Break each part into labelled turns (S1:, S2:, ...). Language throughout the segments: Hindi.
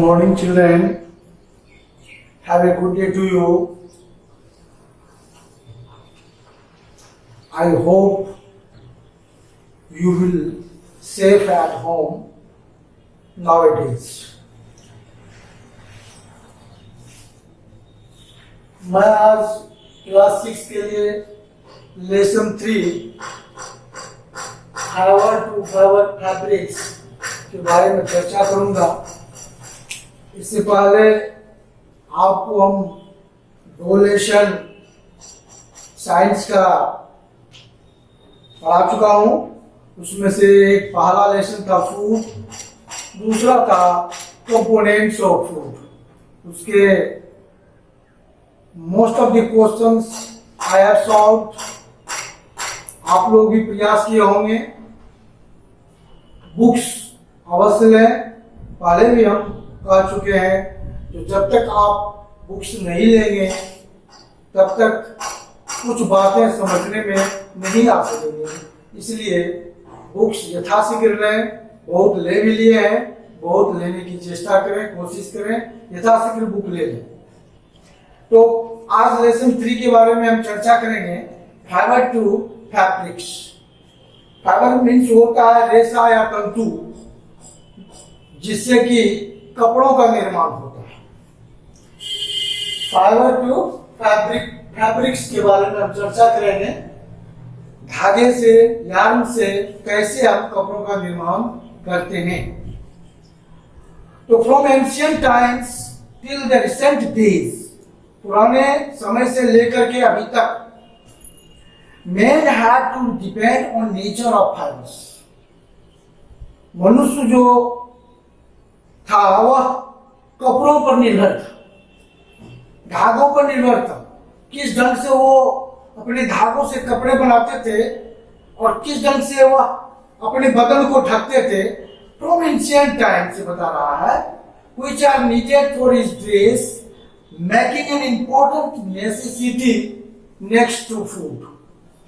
S1: morning, children. Have a good day to you. I hope you will safe at home nowadays. मैं आज क्लास 6 के लिए lesson 3 fibre to fibre fabrics के बारे में चर्चा करूंगा। इससे पहले आपको हम दो लेसन साइंस का पढ़ा चुका हूं। उसमें से एक पहला लेसन था फूड, दूसरा था कंपोनेंट्स ऑफ फूड। उसके most of the questions I have solved. आप लोग भी प्रयास किए होंगे। बुक्स अवश्य लें। पहले भी हम कह चुके हैं तो जब तक आप बुक्स नहीं लेंगे तब तक कुछ बातें समझने में नहीं आ सकेंगी। इसलिए बुक्स यथाशीघ्र लें। बहुत ले भी लिए हैं, बहुत लेने की चेष्टा करें, कोशिश करें, यथाशीघ्र बुक ले लें। तो आज लेसन 3 के बारे में हम चर्चा करेंगे। Fibre to fabrics. Fibre means होता है रेशा या तंतु जिससे कि कपड़ों का निर्माण होता है। फाइबर टू फैब्रिक्स के बारे में हम चर्चा करेंगे। धागे से, यार्न से कैसे हम कपड़ों का निर्माण करते हैं। तो from ancient times till the recent days, पुराने समय से लेकर के अभी तक, man had to depend on nature of fibres. मनुष्य जो था वह कपड़ों पर निर्भर था, धागों पर निर्भर था। किस ढंग से वो अपने धागों से कपड़े बनाते थे और किस ढंग से वह अपने बदन को ढकते थे। फ्रॉम एंशिएंट टाइम से बता रहा है, which are needed for his dress, making an important necessity next to food।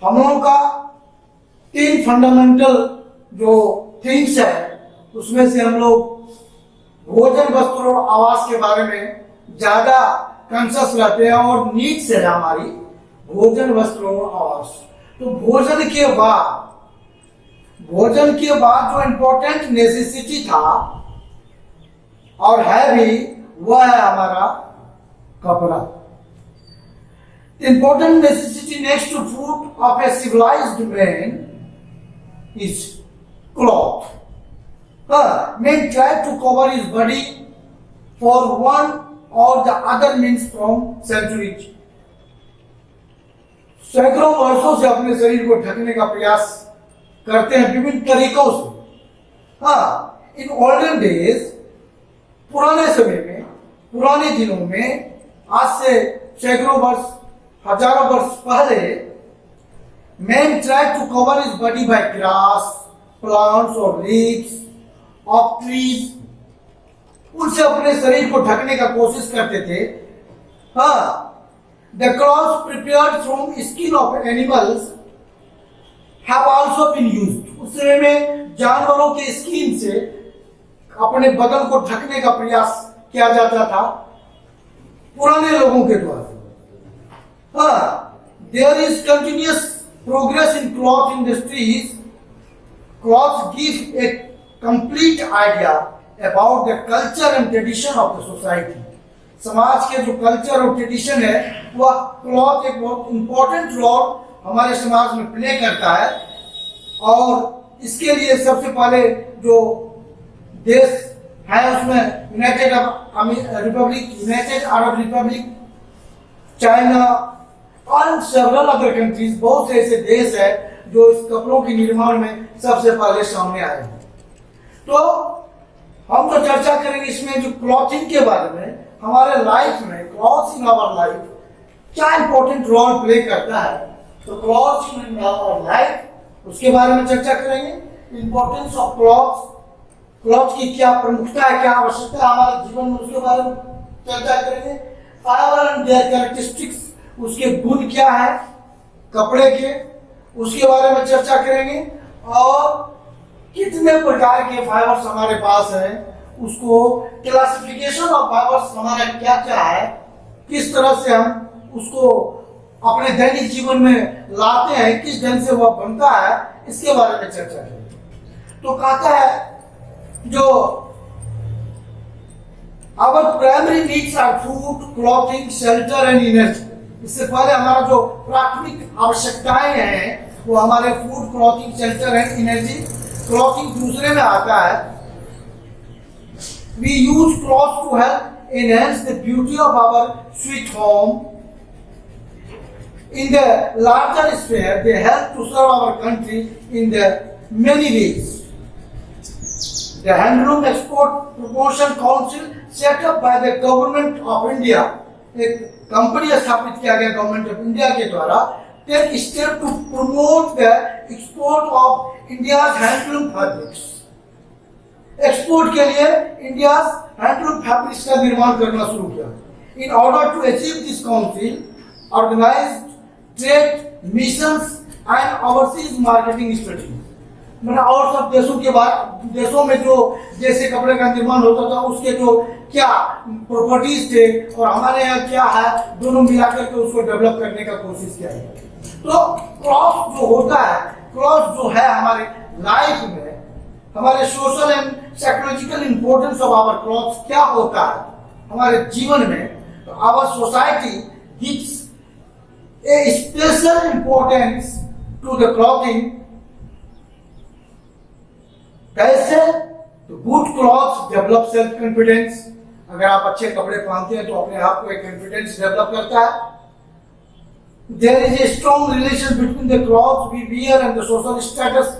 S1: हम लोगों का 3 फंडामेंटल जो थिंग्स है उसमें से हम लोग भोजन, वस्त्र और आवास के बारे में ज्यादा कॉन्शियस रहते हैं और नीड्स है हमारी भोजन, वस्त्र और आवास। तो भोजन के बाद जो इंपॉर्टेंट नेसेसिटी था और है भी, वह है हमारा कपड़ा। Important necessity next to food of a civilised man is cloth. Man tried to cover his body for one or the other means from centuries। सैकड़ों वर्षों से अपने शरीर को ढकने का प्रयास करते हैं विभिन्न तरीकों से। इन ओल्डन डेज, पुराने समय में, पुराने दिनों में, आज से सैकड़ों वर्ष, हजारों वर्ष पहले, man tried to cover his body by grass, plants or leaves of trees। उनसे अपने शरीर को ढकने का कोशिश करते थे। The cloths prepared from skin of animals have also been used। उस समय में जानवरों के स्किन से अपने बदन को ढकने का प्रयास किया जाता था पुराने लोगों के द्वारा। There is continuous progress in cloth industries। Cloths give a complete idea about the culture and tradition of the society। समाज के जो कल्चर और ट्रेडिशन है वह क्लॉथ एक बहुत इंपॉर्टेंट रोल हमारे समाज में प्ले करता है। और इसके लिए सबसे पहले जो देश है उसमें यूनाइटेड अरब रिपब्लिक, चाइना और सेवरल अदर कंट्रीज, बहुत से ऐसे देश है जो इस कपड़ों के निर्माण में सबसे पहले सामने आए हैं। तो हम तो चर्चा करेंगे इसमें जो क्लॉथिंग के बारे में। हमारे लाइफ में क्लॉथ्स इन आवर लाइफ क्या इंपॉर्टेंट रोल प्ले करता है, तो क्लॉथ्स इन आवर लाइफ उसके बारे में चर्चा करेंगे। इंपॉर्टेंस ऑफ क्लॉथ की क्या प्रमुखता है, क्या आवश्यकता है हमारे जीवन में, उसके बारे में चर्चा करेंगे। फाइबर एंड देयर कैरेक्टरिस्टिक्स, उसके गुण क्या है कपड़े के, उसके बारे में चर्चा करेंगे। और कितने प्रकार के फाइबर्स हमारे पास हैं उसको क्लासिफिकेशन ऑफ फाइबर्स हमारा क्या क्या है, किस तरह से हम उसको अपने दैनिक जीवन में लाते हैं, किस ढंग से वह बनता है, इसके बारे में चर्चा करेंगे। तो कहता है जो our primary needs are food, clothing, shelter and energy. इससे पहले हमारा जो प्राथमिक आवश्यकताएं हैं वो हमारे food, clothing, shelter and energy. Clothing दूसरे में आता है। We use cloth to help enhance the beauty of our sweet home. In the larger sphere, they help to serve our country in the many ways. The Handloom Export Promotion Council, set up by the Government of India, एक कंपनी स्थापित किया गया गवर्नमेंट ऑफ इंडिया के द्वारा, take step to promote the export of India's handloom fabrics. Export के लिए इंडिया हैंडलूम फैब्रिक्स का निर्माण करना शुरू किया। In order to achieve this, council organized trade missions and overseas marketing strategy. मैंने और सब देशों के बाद देशों में जो जैसे कपड़े का निर्माण होता था उसके जो क्या प्रॉपर्टीज थे और हमारे यहाँ क्या है, दोनों मिलाकर के उसको डेवलप करने का कोशिश किया है। तो क्लॉथ जो होता है, क्लॉथ जो है हमारे लाइफ में, हमारे social and psychological importance of our cloth क्या होता है हमारे जीवन में। तो our society gives a special importance to the clothing. कैसे? तो good clothes develop self confidence. अगर आप अच्छे कपड़े पहनते हैं तो अपने आप को एक कॉन्फिडेंस डेवलप करता है। There is a strong relation between the clothes we wear and the social status.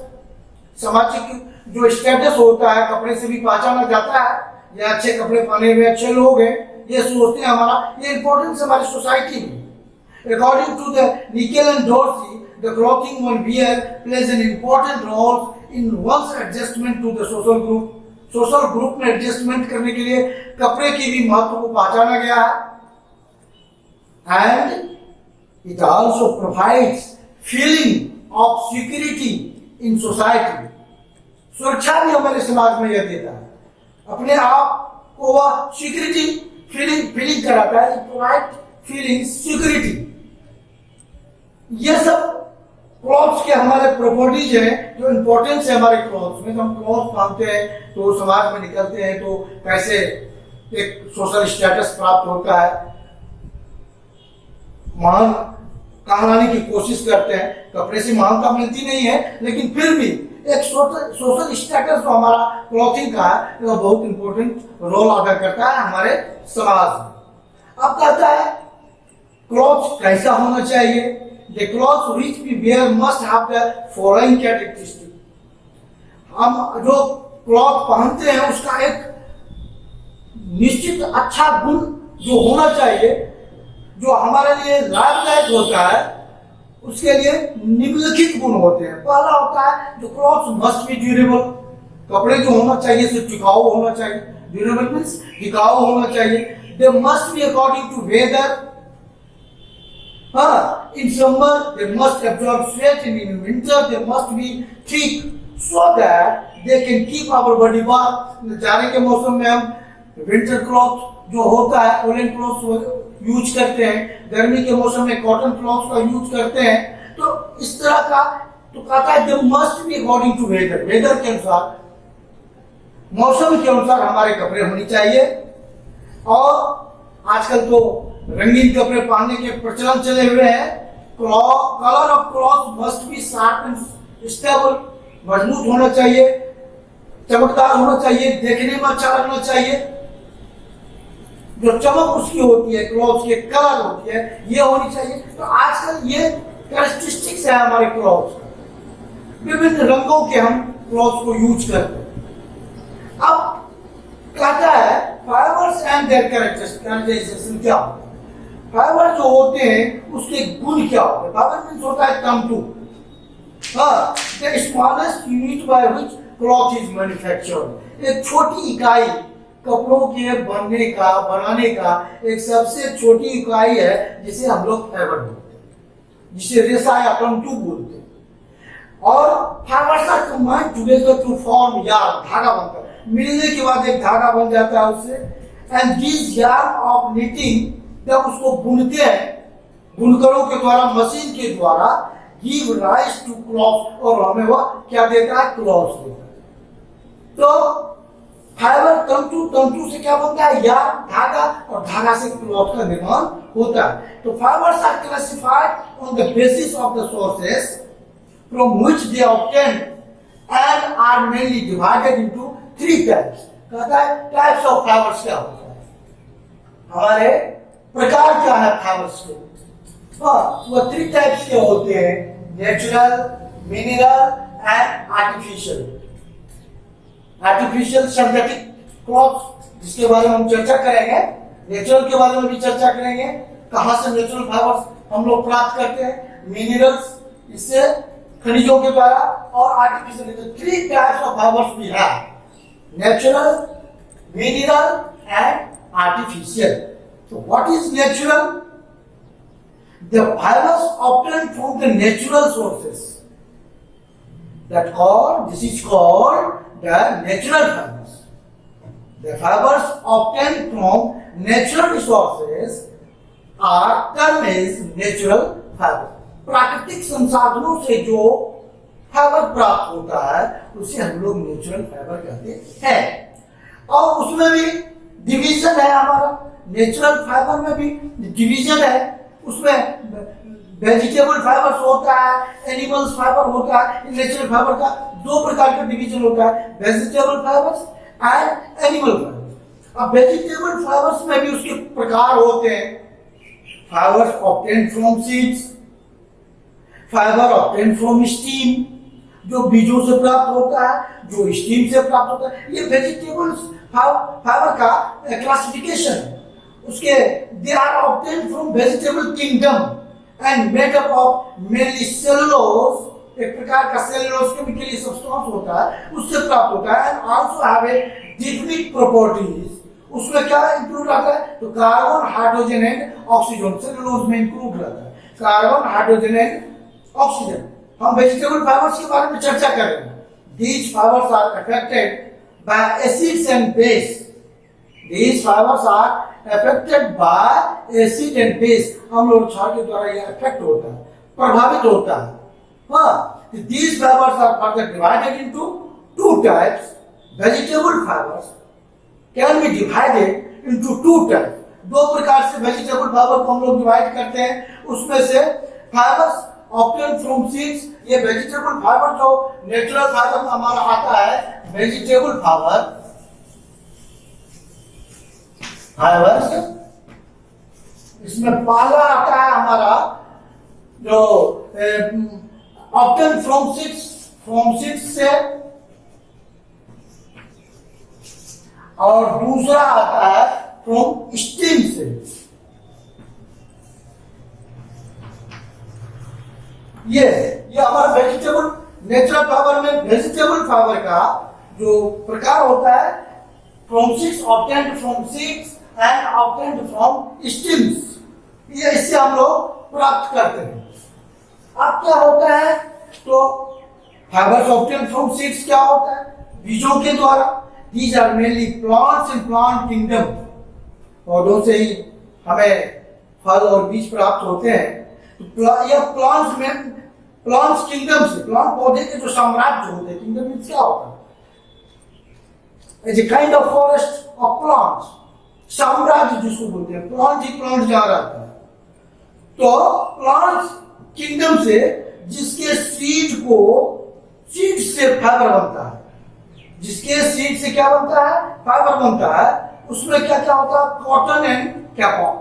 S1: सामाजिक जो स्टेटस होता है कपड़े से भी पहचाना जाता है, ये अच्छे कपड़े पहने हुए अच्छे लोग हैं, ये सोचते हैं हमारा, ये इंपॉर्टेंस हमारी सोसाइटी में। According to the Nikhil and Dorsey, the clothing one wear plays an important role in one's adjustment to the social group. Social group में adjustment करने के लिए कपड़े की भी महत्व को पहचाना गया है। And it also provides feeling of security in society. सुरक्षा भी हमारे समाज में यह देता है, अपने आप को वह सिक्योरिटी फीलिंग कराता है। Provide feeling security. ये सब क्लॉथ्स के हमारे प्रॉपर्टीज हैं जो इंपॉर्टेंस है हमारे क्लॉथ्स में। हम क्लॉथ पहनते हैं तो समाज में निकलते हैं तो कैसे एक सोशल स्टेटस प्राप्त होता है, महान कहलाने की कोशिश करते हैं। कपड़े से महानता मिलती नहीं है, लेकिन फिर भी एक सोशल स्टेटस जो हमारा क्लॉथिंग का है वो बहुत इंपॉर्टेंट रोल अदा करता है हमारे समाज में। अब कहता है क्लॉथ कैसा होना चाहिए। The clothes which we wear must have the following characteristics. हम जो क्लॉथ पहनते हैं उसका एक निश्चित अच्छा गुण जो होना चाहिए, जो हमारे लिए लाभदायक होता है, उसके लिए निम्नलिखित गुण होते हैं। पहला होता है जो क्लॉथ मस्ट बी ड्यूरेबल। कपड़े जो होना चाहिए सिर्फ टिकाऊ होना चाहिए। ड्यूरेबल मीन्स टिकाऊ होना चाहिए। They must be according to weather. In summer they must absorb sweat, and in winter they must be thick so that they can keep our body warm. जाड़े के मौसम में हम विंटर क्लॉथ जो होता है वोलन क्लॉथ यूज करते हैं, गर्मी के मौसम में कॉटन क्लॉथ का यूज करते हैं। तो इस तरह का तो कहता है they must be according to weather. Weather के अनुसार, मौसम के अनुसार हमारे कपड़े होने चाहिए। और आजकल तो रंगीन कपड़े पहनने के प्रचलन चले हुए हैं। Colour of cloth must be sharp and stable. मजबूत होना चाहिए, चमकदार होना चाहिए, देखने में अच्छा लगना चाहिए। जो चमक उसकी होती है, क्लॉथ के कलर होती है, ये होनी चाहिए। तो आजकल ये कैरेक्टरिस्टिक्स है हमारे क्लॉथ। विभिन्न रंगों के हम क्लॉथ को यूज करते हैं। अब कहता है फाइबर्स एंड देयर कैरेक्टरिस्टिक्स क्या होता है। फाइबर जो होते हैं उसके गुण क्या होते हैं। फाइबर मीन्स होता है तंतु। The smallest unit by which cloth is manufactured. एक छोटी इकाई कपड़ों के बनने का, बनाने का एक सबसे छोटी इकाई है जिसे हम लोग फाइबर बोलते हैं, जिसे रेशा या तंतु बोलते हैं। और fibres are combined together to form yarn. धागा बनता है। मिलने के बाद एक धागा बन जाता है उससे। And this yarn of knitting, जब उसको बुनते हैं बुनकरों के द्वारा, मशीन के द्वारा, गिव राइज टू क्लॉथ, और हमें वह क्या देता है? क्लॉथ देता है। तो फाइबर तंतु, तंतु से क्या बनता है? यार्न, धागा, और धागा से क्लॉथ का निर्माण होता है। तो fibres are classified on the basis of the sources from which they obtain and are mainly divided into 3 types. कहता है टाइप्स ऑफ फाइबर्स क्या होता है, हमारे प्रकार क्या है फाइबर्स के? वो 3 टाइप्स के होते हैं, natural, mineral and artificial. Artificial synthetic cloth, जिसके बारे में हम चर्चा करेंगे। नेचुरल के बारे में भी चर्चा करेंगे, कहां से नेचुरल फाइबर्स हम लोग प्राप्त करते हैं, मिनरल्स, इससे खनिजों के द्वारा, और आर्टिफिशियल। 3 टाइप्स ऑफ फाइबर्स भी है, नेचुरल, मिनरल एंड आर्टिफिशियल। तो what is natural? The fibers obtained from the natural sources, this is called the natural fibers. The fibers obtained from natural resources are termed as natural fibers. प्राकृतिक संसाधनों से जो फाइबर प्राप्त होता है उसे हम लोग नेचुरल फाइबर कहते हैं। और उसमें भी डिवीजन है, हमारा नेचुरल फाइबर में भी डिवीजन है। उसमें वेजिटेबल फाइबर्स होता है, एनिमल्स फाइबर होता है। नेचुरल फाइबर का 2 प्रकार का डिवीजन होता है, vegetable fibres and animal fibres. अब वेजिटेबल फाइबर्स में भी उसके प्रकार होते हैं, fibres obtained from seeds, fibre obtained from steam, जो बीजों से प्राप्त होता है, जो स्टीम से प्राप्त होता है। ये वेजिटेबल्स फाइबर का क्लासिफिकेशन है। उसके they are obtained from vegetable kingdom and made up of mainly cellulose, एक प्रकार का सेलुलोज केमिकली सब्सटेंस होता है, उससे प्राप्त होता है। And also have a different properties. उसमें क्या इंक्लूड आता है? तो carbon, hydrogen and oxygen cellulose में इंक्लूड रहता है, कार्बन, हाइड्रोजन एंड ऑक्सीजन। हम वेजिटेबल फाइबर्स के बारे में चर्चा कर रहे हैं। These fibres are affected by acids and base. These fibers are affected by acid and base। हम लोग क्षार के द्वारा यह अफेक्ट होता है, प्रभावित होता है। हाँ, these fibers are further divided into 2 types। Vegetable fibers can be divided into 2 types। 2 प्रकार से वेजिटेबल फाइबर को हम लोग डिवाइड करते हैं। उसमें से फाइबर्स ऑब्टेन्ड फ्रॉम सीड्स, ये वेजिटेबल फाइबर जो नेचुरल फाइबर हमारा आता है, वेजिटेबल फाइबर्स इसमें पहला आता है हमारा जो ऑब्टेन फ्रॉम सीड्स से, और दूसरा आता है फ्रॉम स्टीम से। ये हमारा वेजिटेबल, नेचुरल फाइबर में वेजिटेबल फाइबर का जो प्रकार होता है, from seeds, obtained from seeds and obtained from stems, ये इससे हम लोग प्राप्त करते हैं। अब क्या होता है? तो फाइबर्स ऑब्टेन्ड फ्रॉम सीड्स क्या होता है? बीजों के द्वारा। These are mainly plants in plant kingdom, पौधों से ही हमें फल और बीज प्राप्त होते हैं। तो यह प्लांट्स में, प्लांट्स किंगडम से, प्लांट पौधे के जो साम्राज्य होते हैं, किंगडम मींस क्या होता है? Is a kind of forest of plants, साम्राज्य जिसको बोलते हैं, प्लांट ही प्लांट जहां रहता है। तो प्लांट्स किंगडम से, जिसके सीड से फाइबर बनता है, जिसके सीड से क्या बनता है? फाइबर बनता है। उसमें क्या क्या होता है? कॉटन एंड कैपॉक,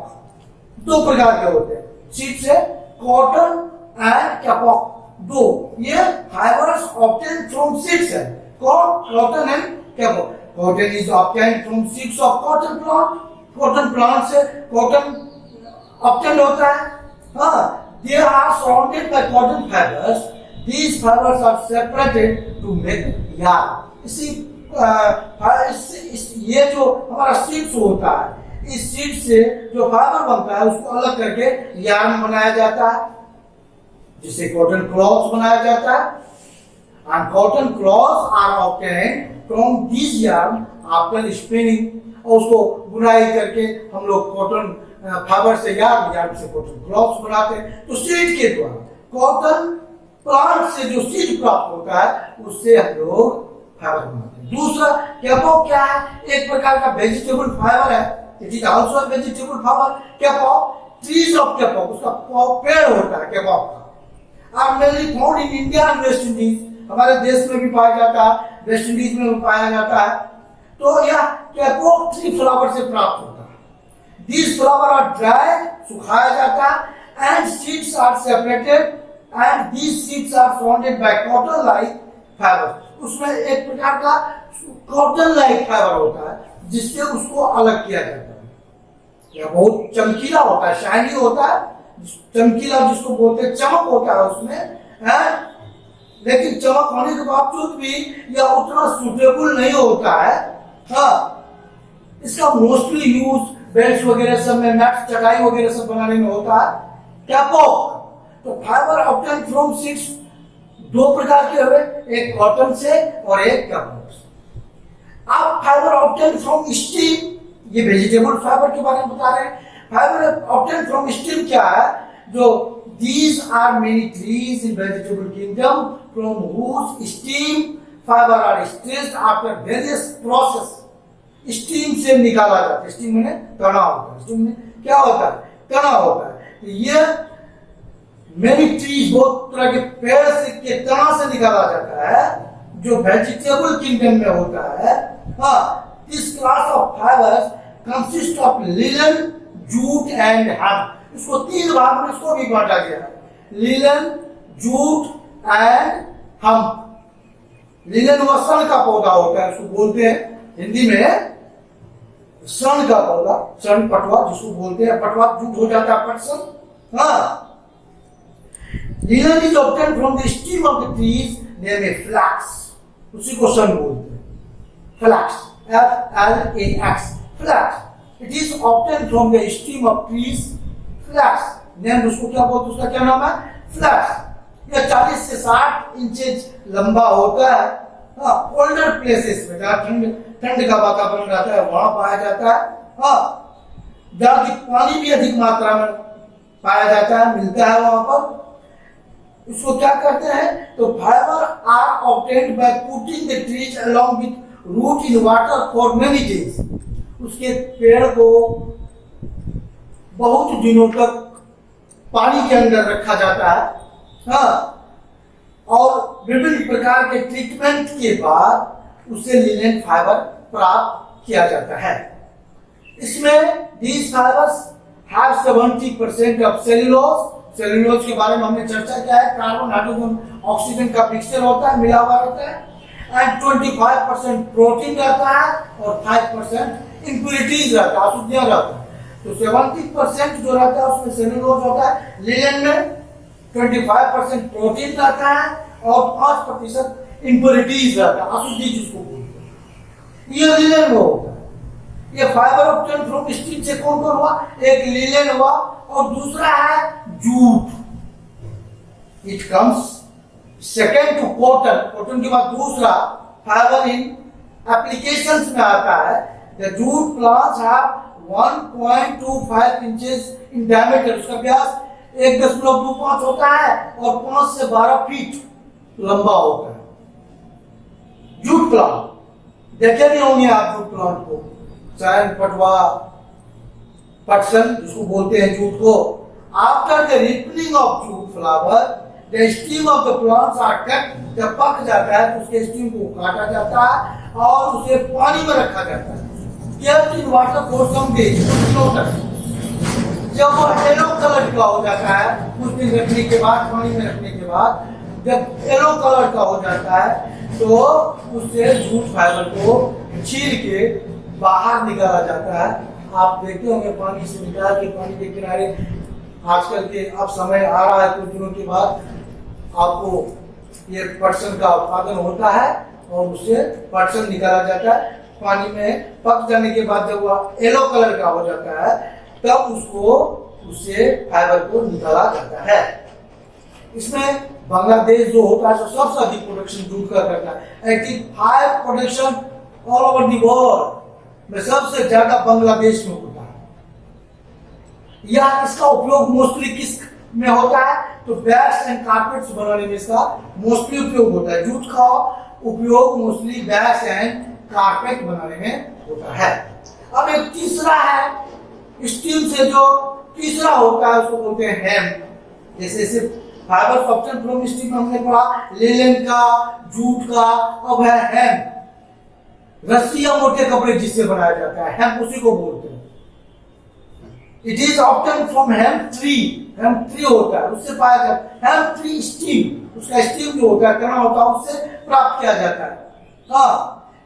S1: 2 प्रकार के होते हैं। सीड से कॉटन एंड कैपॉक, 2 ये फाइबर्स ऑब्टेन्ड फ्रॉम सीड्स है। Cotton and kapok. Cotton is obtained from seeds of cotton plant। Cotton plant से cotton obtained होता है। हाँ, they are surrounded by cotton fibers। These fibers are separated to make yarn। ये जो हमारा सीड्स होता है, इस सीड से जो फाइबर बनता है उसको अलग करके यार्न बनाया जाता है, जिससे कॉटन क्लॉथ बनाया जाता है। and cotton cloths are obtained from these yarn after spinning। और उसको बुनाई करके हम लोग कॉटन फाइबर से यार्न से कॉटन क्लॉथ्स बनाते हैं। तो सीड के द्वारा कॉटन प्लांट से जो सीड प्राप्त होता है उससे हम लोग फाइबर बनाते हैं। दूसरा कैपॉक क्या है? एक प्रकार का वेजिटेबल फाइबर है। It is also a vegetable fibre. Kapok, trees of kapok, उसका पेड़ होता है कैपॉक का। Are mainly found in India and West Indies, हमारे देश में भी पाया जाता है, वेस्ट इंडीज में भी पाया जाता है। तो यह कैपॉक ट्री फ्लावर से प्राप्त होता है। These फ्लावर आर ड्राई, सुखाया जाता है, and seeds are separated and these seeds are surrounded by cotton like fiber। उसमें एक प्रकार का कॉटन लाइक फाइबर होता है जिससे उसको अलग किया जाता है। यह बहुत चमकीला होता है, शाइनी होता है, चमकीला जिसको बोलते हैं, चमक होता है उसमें है। लेकिन चमक होने के बावजूद भी यह उतना सुटेबल नहीं होता है। हाँ, इसका मोस्टली यूज बेल्ट वगैरह सब में, नट्स, चटाई वगैरह सब बनाने में होता है। कैपॉक तो फाइबर ऑब्टेन फ्रॉम सीड्स दो प्रकार के हुए, एक कॉटन से और एक कैपॉक से। आप फाइबर ऑब्टेन फ्रॉम स्टीम, ये वेजिटेबल फाइबर के बारे में बता रहे हैं। फाइबर ऑब्टेन फ्रॉम स्टीम क्या है? जो these are many trees in vegetable kingdom from whose steam fiber are stretched after various process। Steam से निकाला जाता है। स्टीम में तना होता है। स्टीम में क्या होता है? तना होता है। तो ये मेनी ट्रीज, बहुत तरह के पेड़ से के तना से निकाला जाता है जो वेजिटेबल किंगडम में होता है। हाँ, this class of fibres consist of linen, jute and hemp. इसको तीन भाग में इसको भी बांटा गया है, linen, jute and hemp. Linen वह सन का पौधा होता है, उसको बोलते हैं हिंदी में सन का पौधा, सन पटवा जिसको बोलते हैं, पटवा जूट हो जाता है पटसन। हाँ, linen is obtain from the stem of the trees name a flax, उसी को सन बोलते हैं। Flax, FLAX, flax. It is obtain from the stem of trees, flax name, उसको क्या बोलते हैं? उसका क्या नाम है? फ्लैक्स। यह 40 से 60 इंचेस लंबा होता है। हाँ, कोल्डर प्लेसेस में, जहाँ ठंड का वातावरण रहता है वहां पाया जाता है। हाँ, जहाँ की पानी भी अधिक मात्रा में पाया जाता है, मिलता है वहां पर। इसको क्या करते हैं? तो fibre are obtained by putting the trees along with root in water for many days. उसके पेड़ को बहुत दिनों तक पानी के अंदर रखा जाता है। हाँ, और विभिन्न प्रकार के ट्रीटमेंट के बाद उसे लिनेन फाइबर प्राप्त किया जाता है। इसमें these fibers have 70% of cellulose. Cellulose के बारे में हमने चर्चा किया है। कार्बन, हाइड्रोजन, ऑक्सीजन का मिक्सचर होता है, मिला हुआ रहता है। एंड 25% प्रोटीन रहता है और 5% इम्प्यूरिटीज रहता है, अशुद्धियां रहता है। तो 70% जो रहता है उसमें सेल्यूलोज होता है। लिनेन में 25% प्रोटीन रहता है और 5% इम्प्यूरिटीज रहता है, अशुद्धि जिसको बोलते हैं। ये लिनेन में होता है। ये फाइबर ऑब्टेन फ्रॉम स्टीम से कौन कौन हुआ? एक लिनेन हुआ और दूसरा है jute. It comes second to cotton. Cotton के बाद दूसरा फाइबर इन एप्लीकेशंस में आता है। The jute plants have 1.25 inches in diameter. उसका व्यास 1.25 होता है और 5 से 12 फीट लंबा होता है। जूट प्लांट देखे नहीं होंगे आप जूट प्लांट को, चैन, पटवा, पटसन जिसको बोलते हैं जूट को। After the ripening of jute flower the stem of the plants are cut. जब पक जाता है तो उसके स्टीम को काटा जाता है और उसे पानी में रखा जाता है। Kept in water for some days, जब वो येलो कलर का हो जाता है, कुछ दिन रखने के बाद, पानी में रखने के बाद जब येलो कलर का हो जाता है तो उससे जूट फाइबर को छील के बाहर निकाला जाता है। आप देखते होंगे पानी से निकाल के, पानी के किनारे आजकल के अब समय आ रहा है, कुछ दिनों के बाद आपको ये पटसन का उत्पादन होता है और उससे पटसन निकाला जाता है। पानी में पक जाने के बाद जब वह येलो कलर का हो जाता है तब उससे फाइबर को निकाला जाता है। इसमें बांग्लादेश जो होता है सबसे अधिक प्रोडक्शन जूट का करता है। 85 production all over the world में सबसे ज्यादा बांग्लादेश में होता है। यह इसका उपयोग मोस्टली किस में होता है? तो बैग्स एंड कारपेट्स बनाने में इसका मोस्टली उपयोग होता है। जूट का उपयोग मोस्टली बैग्स एंड कारपेट बनाने में होता है। अब एक तीसरा है स्टील से जो तीसरा होता है उसको बोलते हैं हेम्प। जैसे फाइबर ऑप्शन फ्रॉम स्टील में हमने पढ़ा लिनन का, जूट का। अब है हेम्प, रस्सी या मोटे कपड़े जिससे बनाया जाता है, हेम्प उसी को बोलते हैं। It is optain from hemp tree. Hemp tree होता है उससे पाया जाता है। हेम्प ट्री स्टीम, उसका स्टीम जो होता है तना होता है उससे प्राप्त किया जाता है। हाँ,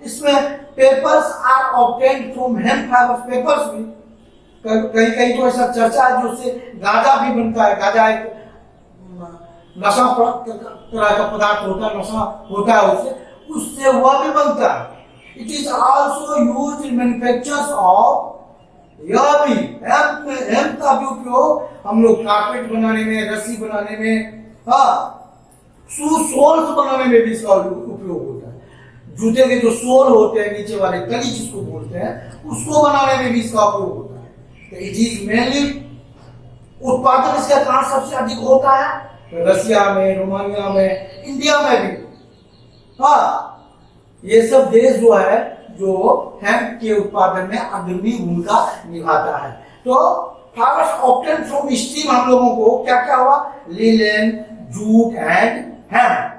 S1: इसमें papers are obtained from hemp fibres. Papers भी कहीं कहीं तो ऐसा चर्चा है जो उससे गांजा भी बनता है। गांजा एक नशा तरह का पदार्थ होता है, नशा होता है उससे वह भी बनता है। It is also used in manufactures of, यह भी हेम्प का भी उपयोग हम लोग कारपेट बनाने में, रस्सी बनाने में, हाँ, सोल्स बनाने में भी इसका उपयोग होता है। जूते के जो सोल होते हैं नीचे वाले कली जिसको बोलते हैं, उसको बनाने में भी इसका उपयोग होता है। तो इट इज मेनली उत्पादन इसका कहां सबसे अधिक होता है? तो रसिया में, रोमानिया में, इंडिया में भी। हाँ, ये सब देश जो है जो हेम्प के उत्पादन में अग्रणी भूमिका निभाता है। तो फाइबर्स ऑब्टेन फ्रॉम स्टीम हम लोगों को क्या क्या हुआ? Linen, jute and hemp.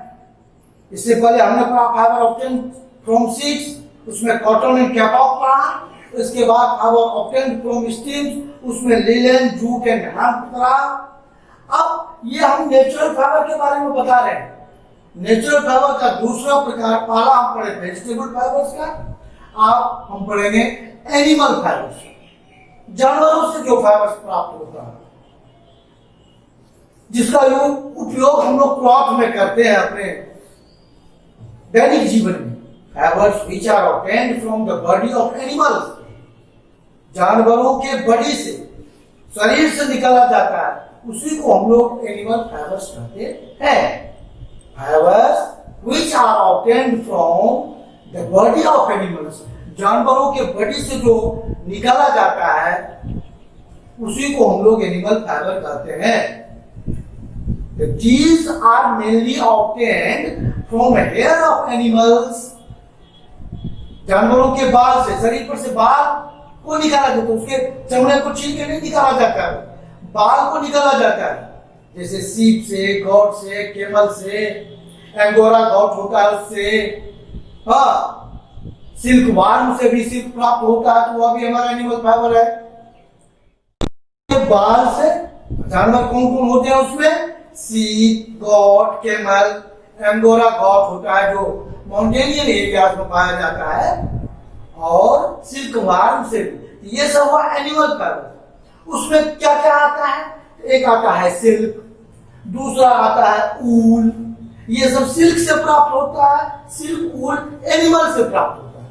S1: इससे पहले हमने पढ़ा फाइबर ऑब्टेन फ्रॉम सीड्स, उसमें कॉटन एंड कैपॉक पढ़ा। इसके बाद फाइबर ऑब्टेन फ्रॉम स्टीम, उसमें लिनन, जूट एंड हेम्प पढ़ा। अब ये हम नेचुरल फाइबर के बारे में बता रहे हैं। नेचुरल फाइबर का दूसरा प्रकार, पहला हम पढ़े वेजिटेबल फाइबर्स का, अब हम पढ़ेंगे एनिमल फाइबर्स, जानवरों से जो फाइबर्स प्राप्त होता है, जिसका उपयोग हम लोग क्लॉथ में करते हैं अपने दैनिक जीवन में। Fibres which are obtained from the body of animals, जानवरों के बॉडी से, शरीर से निकाला जाता है, उसी को हम लोग एनिमल फाइबर्स कहते हैं। Fibres which are obtained from the body of animals, जानवरों के बॉडी से जो निकाला जाता है उसी को हम लोग एनिमल फाइबर कहते हैं। These are mainly obtained from hair of animals, जानवरों के बाल से, शरीर पर से बाल को निकाला जाता है, उसके चमड़े को छील के नहीं निकाला जाता है, बाल को निकाला जाता है। जैसे सीप से, गॉट से, केमल से, एंगोरा गॉट होता है उससे, हाँ, सिल्क वार्म से भी सिल्क प्राप्त होता है, तो वह भी हमारा एनिमल फाइबर है। बाल से जानवर कौन कौन होते हैं उसमें? सीप, गॉट, केमल, एंगोरा गॉट होता है जो माउंटेनियन एरियाज में पाया जाता है, और सिल्क वार्म से भी। ये सब हुआ एनिमल फाइबर। उसमें क्या क्या आता है? एक आता है सिल्क, दूसरा आता है ऊल। ये सब सिल्क से प्राप्त होता है, सिल्क ऊल एनिमल से प्राप्त होता है।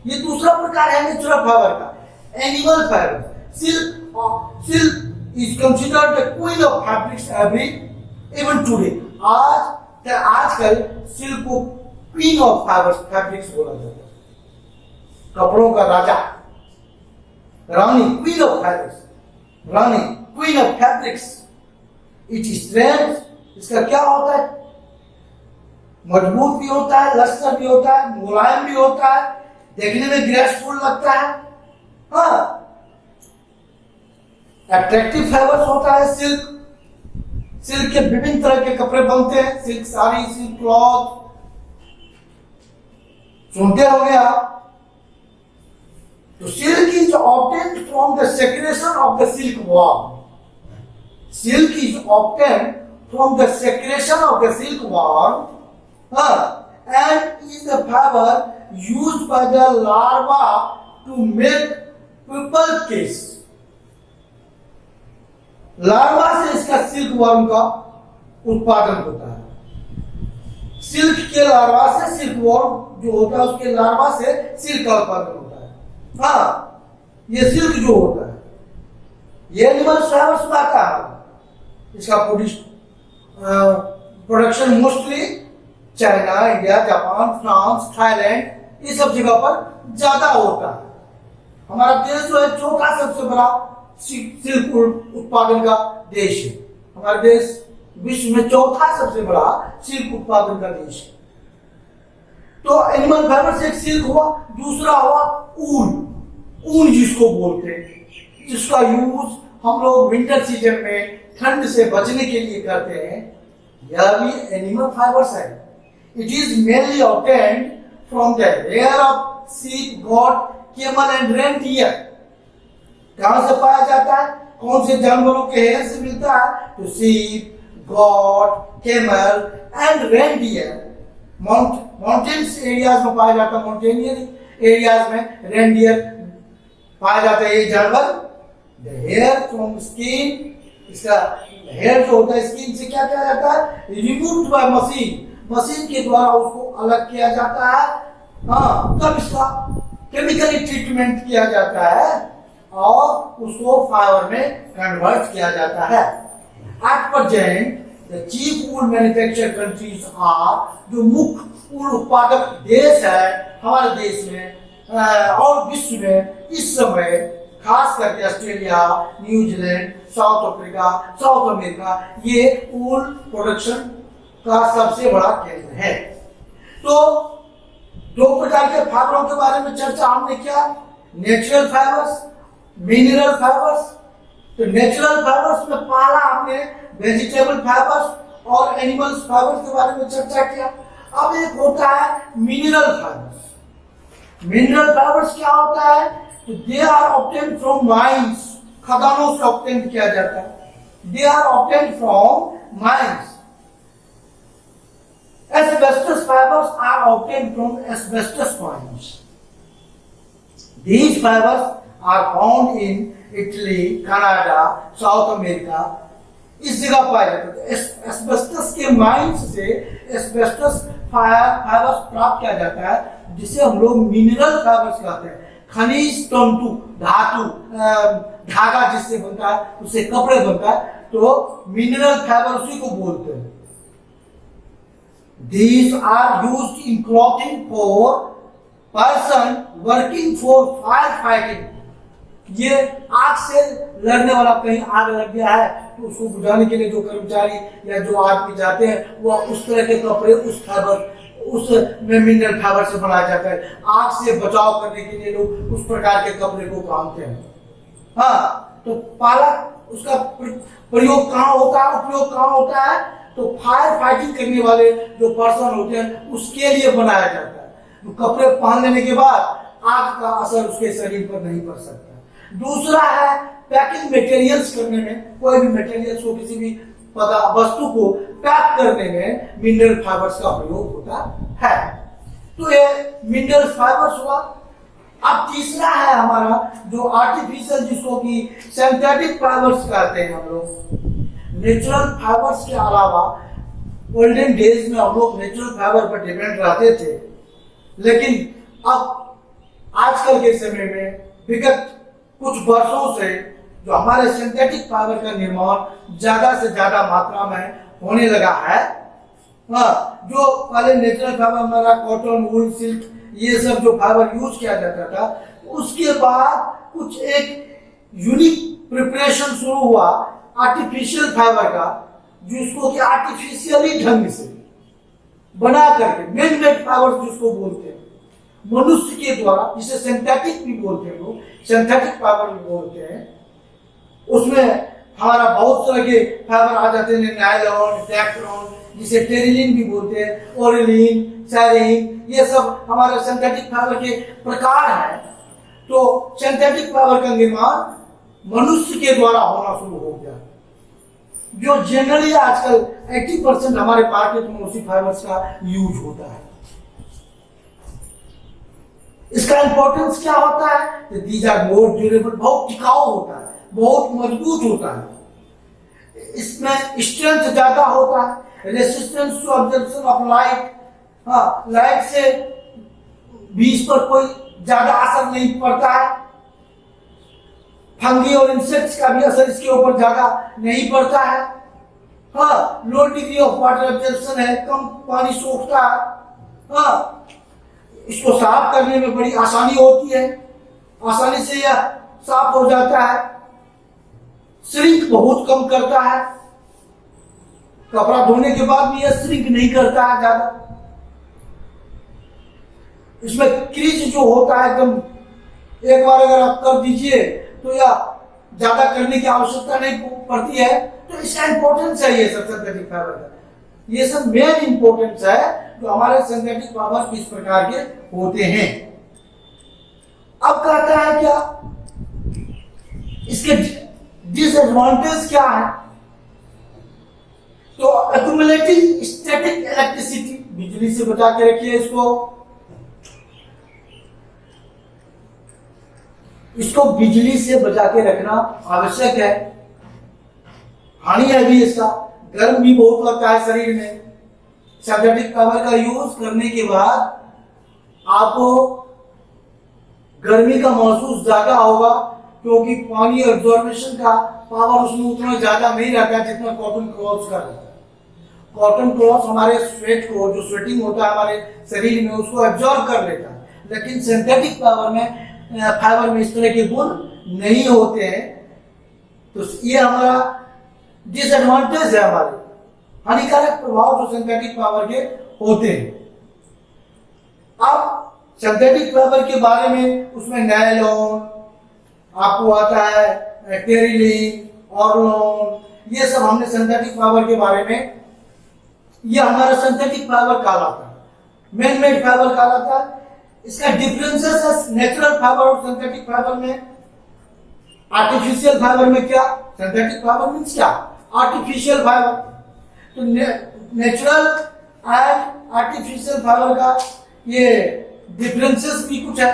S1: ये दूसरा प्रकार है नेचुरल फाइबर का, animal fibre. Silk is considered the queen of fabrics even today. आजकल सिल्क को क्वीन ऑफ फैब्रिक्स बोला जाता है, कपड़ों का राजा, रानी, क्वीन ऑफ फैब्रिक्स, रानी, queen of fabrics. It strength, इसका क्या होता है? मजबूत भी होता है, लचर भी होता है, मुलायम भी होता है, देखने में ग्रेसफुल लगता है। हाँ, अट्रैक्टिव फाइबर्स होता है सिल्क। सिल्क के विभिन्न तरह के कपड़े बनते हैं, सिल्क साड़ी, सिल्क क्लॉथ, सुनते हो गया। तो silk is obtained from the secretion of the silk worm. Silk is obtained from the secretion of the silkworm, and is the fiber used by the larva to make pupal case. Larva से इसका सिल्क वर्म का उत्पादन होता है। सिल्क के लार्वा से, सिल्क वर्म जो होता है उसके लार्वा से सिल्क का उत्पादन होता है। हाँ, ये सिल्क जो होता है ये एनिमल फाइबर से आता है। इसका production mostly China, India, Japan, France, Thailand, ये सब जगह पर ज्यादा होता है। हमारा देश जो है चौथा सबसे बड़ा सिल्क उत्पादन का देश है। हमारा देश विश्व में चौथा सबसे बड़ा सिल्क उत्पादन का देश है। तो एनिमल फाइबर से एक सिल्क हुआ, दूसरा हुआ ऊन। ऊन जिसको बोलते हैं, जिसका यूज हम लोग विंटर सीजन में ठंड से बचने के लिए करते हैं, यह भी एनिमल फाइबर्स है। It is mainly obtained from the hair of sheep, goat, camel and reindeer. कहां से पाया जाता है? कौन से जानवरों के हेयर से मिलता है? तो sheep, goat, camel and reindeer. Mountains areas में पाया जाता है, माउंटेनियस एरियाज में रेनडियर पाया जाता है। ये जानवर द हेयर फ्रॉम स्किन, इसका हेयर जो होता है स्किन से क्या किया जाता है? रिमूव्ड बाय मशीन, मशीन के द्वारा उसको अलग किया जाता है। हाँ, तब इसका केमिकली ट्रीटमेंट किया जाता है और उसको फाइबर में कन्वर्ट किया जाता है। At present the chief wool manufacture countries are, जो मुख्य वूल उत्पादक देश है हमारे देश में और विश्व में इस समय, खास करके Australia, New Zealand, south Africa, south America, ये वूल प्रोडक्शन का सबसे बड़ा केंद्र है। तो दो प्रकार के फाइबरों के बारे में चर्चा हमने किया, नेचुरल फाइबर्स, मिनरल फाइबर्स। तो नेचुरल फाइबर्स में पहला हमने वेजिटेबल फाइबर्स और एनिमल्स फाइबर्स के बारे में चर्चा किया। अब एक होता है मिनरल फाइबर्स। मिनरल फाइबर्स क्या होता है? तो they are obtained from mines, खदानों से ऑब्टेन किया जाता है। They are obtained from mines. Asbestos fibers are obtained from asbestos mines. These fibers are found in Italy, Canada, South America. इस जगह पाए जाते हैं। एस्बेस्टस के माइंस से एस्बेस्टस फाइबर्स प्राप्त किया जाता है, जिसे हम लोग मिनरल फाइबर्स कहते हैं। खनिज तंतु, धातु, धागा जिससे बनता है, उससे कपड़े बनता है, तो मिनरल फाइबर उसी को बोलते हैं। These are used in clothing for person working for firefighting. ये आग से लड़ने वाला, कहीं आग लग गया है तो उसको बुझाने के लिए जो कर्मचारी या जो आदमी जाते हैं, वो उस तरह के कपड़े, उस फाइबर, उस मिनरल फाइबर से बनाया जाता है। आग से बचाव करने के लिए लोग उस प्रकार के कपड़े को पहनते हैं। हाँ, तो पहला उसका प्रयोग कहाँ होता है, उपयोग कहाँ होता है? तो फायर फाइटिंग करने वाले जो पर्सन होते हैं उसके लिए बनाया जाता है। तो कपड़े पहन लेने के बाद आग का असर उसके शरीर पर नहीं पड़ सकता। दूसरा है पैकिंग मटेरियल्स करने में, कोई भी मटेरियल्स को, किसी भी वस्तु को पैक करने में मिनरल फाइबर्स का प्रयोग होता है। तो ये मिनरल फाइबर्स हुआ। अब तीसरा है हमारा जो आर्टिफिशियल, जिसको कि सिंथेटिक फाइबर्स कहते हैं हम लोग। नेचुरल फाइबर्स के अलावा ओल्डन डेज में हम लोग नेचुरल फाइबर पर डिपेंड रहते थे, लेकिन अब आजकल के समय में विगत कुछ वर्षों से जो हमारे सिंथेटिक फाइबर का निर्माण ज्यादा से ज्यादा मात्रा में होने लगा है। जो पहले नेचुरल फाइबर हमारा कॉटन, वूल, सिल्क, ये सब जो फाइबर यूज किया जाता था, उसके बाद कुछ एक यूनिक प्रिपरेशन शुरू हुआ आर्टिफिशियल फाइबर का, जिसको कि आर्टिफिशियली ढंग से बना करके, मैन मेड फाइबर जिसको बोलते हैं, मनुष्य के द्वारा, जिसे सिंथेटिक भी बोलते हैं लोग, सिंथेटिक फाइबर भी बोलते हैं। उसमें हमारा बहुत तरह के फाइबर आ जाते हैं, नायलॉन, टैक्रोन, जिसे टेरिलिन भी बोलते हैं, ओरिलिन, सैरिन, ये सब हमारे सिंथेटिक फाइबर के प्रकार हैं। तो सिंथेटिक फाइबर का निर्माण मनुष्य के द्वारा होना शुरू हो गया, जो जनरली आजकल 80% हमारे मार्केट में उसी फाइबर्स का यूज होता है। इसका इंपॉर्टेंस क्या होता है? दीज आर मोर ड्यूरेबल, बहुत टिकाऊ होता है, बहुत मजबूत होता है। इसमें स्ट्रेंथ ज्यादा होता है, resistance to observation of light, हाँ, लाइट से भी इस पर कोई ज्यादा असर नहीं पड़ता है। फंगी और इंसेक्ट्स का भी असर इसके ऊपर ज्यादा नहीं पड़ता है। हाँ, लो डिग्री ऑफ वाटर एब्जॉर्प्शन है, कम पानी सोखता है। हाँ, इसको साफ करने में बड़ी आसानी होती है, आसानी से यह साफ हो जाता है। श्रिंक बहुत कम करता है, कपड़ा धोने के बाद भी यह श्रिंक नहीं करता है ज्यादा। इसमें क्रीज जो होता है एकदम, एक बार अगर आप कर दीजिए तो यह ज्यादा करने की आवश्यकता नहीं पड़ती है। तो इसका इंपॉर्टेंस है ये सब सिंथेटिक फाइबर का, ये सब मेन इंपॉर्टेंस है जो हमारे सिंथेटिक फाइबर किस प्रकार के होते हैं। अब कहता है क्या इसके डिसएडवांटेज क्या है? तो एक्यूमुलेटिंग स्टैटिक इलेक्ट्रिसिटी, बिजली से बचा के रखिए इसको बिजली से बचा के रखना आवश्यक है। हानि है भी इसका, गर्म भी बहुत लगता है शरीर में। सिंथेटिक फाइबर का यूज करने के बाद आपको गर्मी का महसूस ज्यादा होगा, क्योंकि पानी एब्जॉर्प्शन का पावर उसमें उतना ज्यादा नहीं रहता है जितना कॉटन क्लॉथ्स का रहता है। कॉटन क्लॉथ हमारे स्वेट को, जो स्वेटिंग होता है हमारे शरीर में, उसको एब्जॉर्ब कर लेता है, लेकिन सिंथेटिक फाइबर में इस तरह के गुण नहीं होते हैं। तो ये हमारा डिसएडवांटेज है, हमारे हानिकारक प्रभाव जो सिंथेटिक फाइबर के होते हैं। अब सिंथेटिक फाइबर के बारे में उसमें नायलॉन आपको आता है, टेरिलिन, ऑर्लोन, ये सब हमने सिंथेटिक फाइबर के बारे में, ये हमारा सिंथेटिक फाइबर कहलाता है, मैन मेड फाइबर कहलाता है। इसका डिफरेंसेस है नेचुरल फाइबर और सिंथेटिक फाइबर में। आर्टिफिशियल फाइबर में क्या, सिंथेटिक फाइबर मीन्स क्या, आर्टिफिशियल फाइबर। तो नेचुरल एंड आर्टिफिशियल फाइबर का ये डिफरेंसेस भी कुछ है।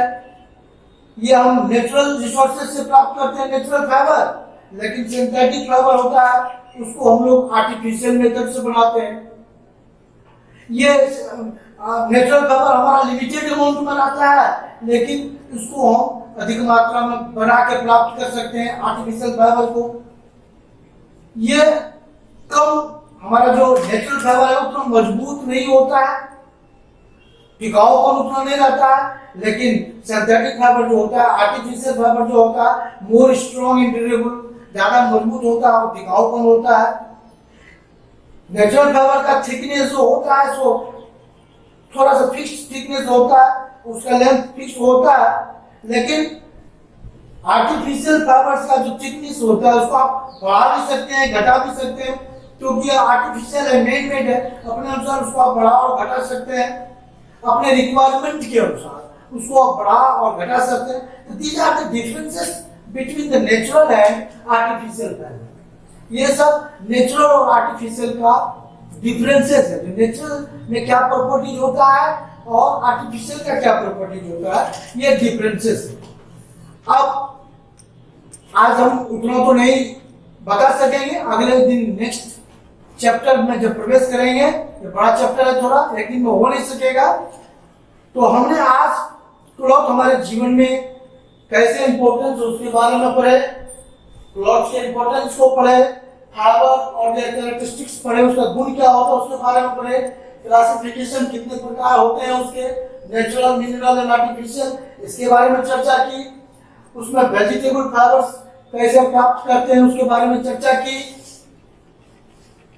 S1: ये हम नेचुरल रिसोर्सेज से प्राप्त करते हैं नेचुरल फाइबर, लेकिन सिंथेटिक फाइबर होता है उसको हम लोग आर्टिफिशियल मेथड से बनाते हैं। ये नेचुरल फाइबर हमारा लिमिटेड अमाउंट में रहता है, लेकिन उसको हम अधिक मात्रा में बना के प्राप्त कर सकते हैं आर्टिफिशियल फाइबर को। ये कम, हमारा जो नेचुरल फाइबर है उतना मजबूत नहीं होता है, टिकाऊपन उतना नहीं रहता है, लेकिन सिंथेटिक फाइबर जो होता है, आर्टिफिशियल फाइबर जो होता है, मोर स्ट्रॉन्ग एंड ड्यूरेबल, ज्यादा मजबूत होता है और टिकाऊपन होता है। नेचुरल फाइबर का थिकनेस जो होता है सो थोड़ा सा फिक्स थिकनेस होता है, उसका लेंथ फिक्स होता है, लेकिन आर्टिफिशियल फाइबर्स का जो थिकनेस होता है उसको आप बढ़ा भी सकते हैं, घटा भी सकते हैं, क्योंकि आर्टिफिशियल है, मैन मेड है, अपने अनुसार उसको आप बढ़ा और घटा सकते हैं, अपने रिक्वायरमेंट के अनुसार उसको आप बढ़ा और घटा सकते हैं। तो these are the differences between the natural and artificial fibre. ये सब नेचुरल और आर्टिफिशियल का डिफरेंसेस है। नेचुरल में क्या प्रॉपर्टीज होता है और आर्टिफिशियल का क्या प्रॉपर्टीज होता है, ये डिफरेंसेस है। अब आज हम उतना तो नहीं बता सकेंगे, अगले दिन नेक्स्ट चैप्टर में जब प्रवेश करेंगे, ये बड़ा चैप्टर है थोड़ा, एक दिन में हो नहीं सकेगा। तो हमने आज क्लॉथ हमारे जीवन में कैसे इंपॉर्टेंस उसके बारे में पढ़े, क्लॉथ के इंपॉर्टेंस को पढ़े, फाइबर और कैरेक्टरिस्टिक्स पढ़े, उसका गुण क्या होता है उसके बारे में पढ़े, क्लासिफिकेशन कितने प्रकार होते हैं उसके, नेचुरल, मिनरल एंड आर्टिफिशियल, इसके बारे में चर्चा की। उसमें वेजिटेबल फाइबर्स कैसे प्राप्त करते हैं उसके बारे में चर्चा की,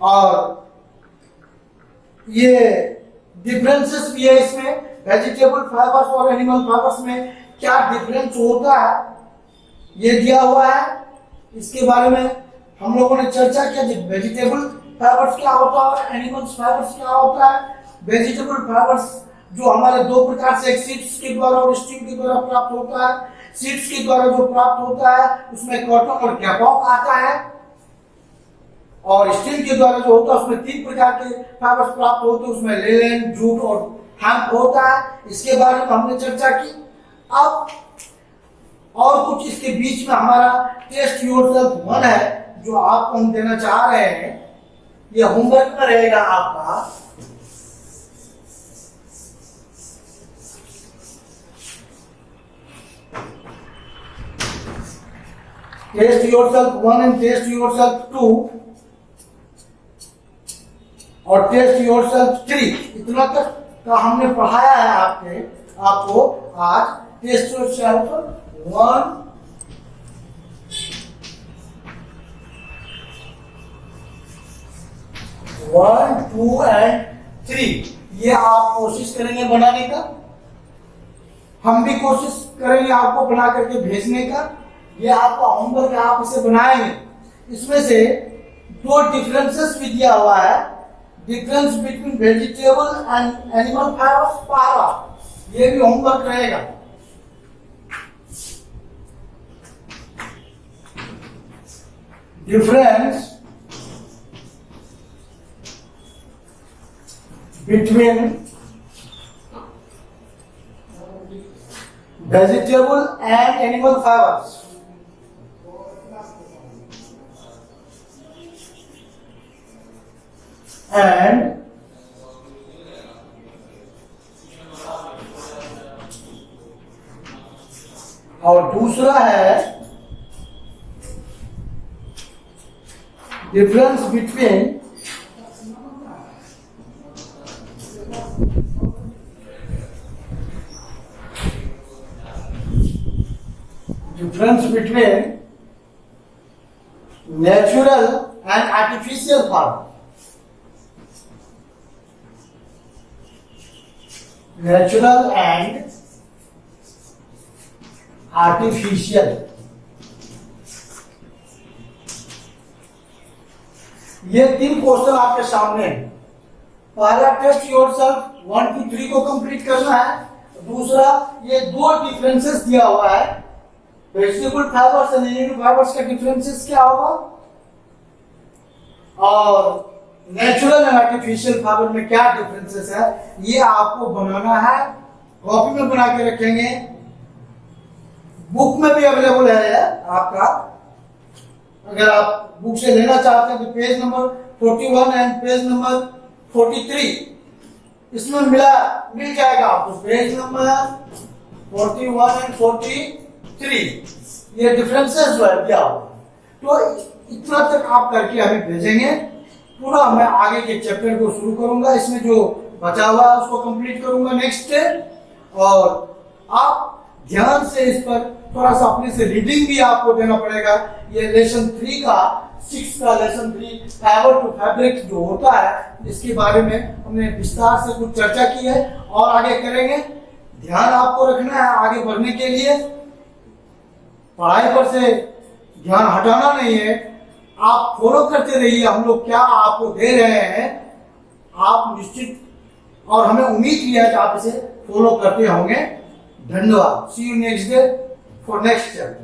S1: और ये डिफरेंसेस भी है इसमें, वेजिटेबल फाइबर्स और एनिमल फाइबर्स में क्या डिफरेंस होता है ये दिया हुआ है। इसके बारे में हम लोगों ने चर्चा किया, वेजिटेबल फाइबर्स क्या होता है और एनिमल्स फाइबर्स क्या होता है। वेजिटेबल फाइबर्स जो हमारे दो प्रकार से, एक सीड्स के द्वारा और स्टीम के द्वारा प्राप्त होता है। सीड्स के द्वारा जो प्राप्त होता है उसमें कॉटन और कैपॉक आता है, और स्टीम के द्वारा जो होता है उसमें तीन प्रकार के फाइबर्स प्राप्त होते हैं, उसमें लिनेन, जूट और हेम्प होता है। इसके बारे में हमने चर्चा की। अब और कुछ इसके बीच में हमारा टेस्ट योरसेल्फ 1 है जो आपको हम देना चाह रहे हैं, ये होमवर्क में रहेगा आपका। Test yourself 1 and test yourself 2। और टेस्ट योरसेल्फ 3। इतना तक का हमने पढ़ाया है आपको आज। Test yourself 1, 2 and 3। ये आप कोशिश करेंगे बनाने का, हम भी कोशिश करेंगे आपको बना करके भेजने का। ये आपका होमवर्क है, आप इसे बनाएंगे। इसमें से 2 डिफरेंसेस भी दिया हुआ है। Difference between vegetable and animal fibres, पहला ये भी होमवर्क रहेगा। Difference between vegetable and animal fibers. And और दूसरा है difference between natural and artificial fiber. Natural and artificial. ये 3 क्वेश्चन आपके सामने है। पहला टेस्ट योरसेल्फ 1 to 3 को कंप्लीट करना है। दूसरा ये 2 डिफरेंसेस दिया हुआ है, vegetable fibres and animal fibres का डिफरेंसेस क्या होगा, और नेचुरल एंड आर्टिफिशियल फाइबर में क्या डिफरेंसेस है, ये आपको बनाना है। कॉपी में बना के रखेंगे, बुक में भी अवेलेबल है आपका। अगर आप बुक से लेना चाहते हैं तो page number 41 and page number 43 इसमें मिल जाएगा आपको। पेज नंबर 41 एंड 43 ये डिफरेंसेस जो है दिया हुआ। तो इतना तक आप करके अभी भेजेंगे। पूरा मैं आगे के चैप्टर को शुरू करूंगा, इसमें जो बचा हुआ है उसको कंप्लीट करूंगा नेक्स्ट डे। और आप ध्यान से इस पर थोड़ा सा अपने से रीडिंग भी आपको देना पड़ेगा। ये लेसन 3 का 6 का लेसन 3 फाइबर टू फैब्रिक जो होता है, इसके बारे में हमने विस्तार से कुछ चर्चा की है और आगे करेंगे। ध्यान आपको रखना है आगे बढ़ने के लिए, पढ़ाई पर से ध्यान हटाना नहीं है। आप फॉलो करते रहिए, हम लोग क्या आपको दे रहे हैं आप निश्चित, और हमें उम्मीद भी है कि आप इसे फॉलो करते होंगे। धन्यवाद। See you next day for next chapter.